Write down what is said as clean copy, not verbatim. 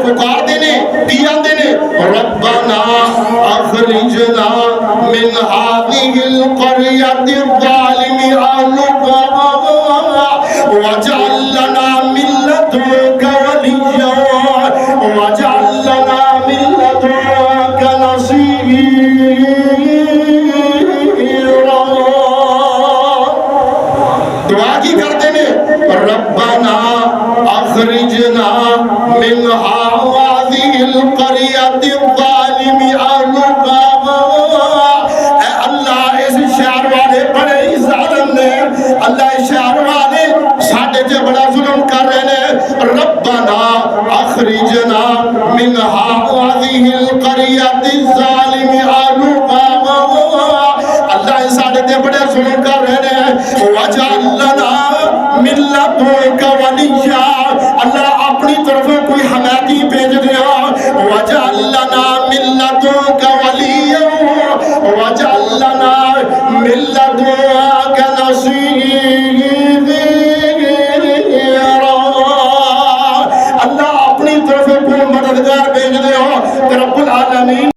पुकारते ने की आंदे ने रब्बना अखरिजना मिन हादिहिल क़रियति ज़ालिमि अहलुहा वजअल लना मिन लदुनका वलिय्या वजअल लना मिन लदुनका नसीरा। दुआ की करते ने रब्बना अखरिजना मिन हादिहिल क़रियति ज़ालिमि अहलुहा। ऐ अल्लाह इस शहर वाले बड़े ही जालिम ने, अल्लाह इस शहर वाले साडे ते बड़ा जुल्म कर रहे ने। रब्बना अखरिजना मिन हादिहिल क़रियति ज़ालिमि अहलुहा। अल्लाह साडे ते बड़े जुल्म कर रहे ने। वजअल लना मिन लदुनका वलिय्या। अल्लाह अपनी तरफ कोई हमायती भेज दिया। वजअल लना मिन लदुनका वलिय्या वजअल लना मिन लदुनका नसीरा। अल्लाह अपनी तरफ कोई मददगार भेज दिया। रब्बुल आलमीन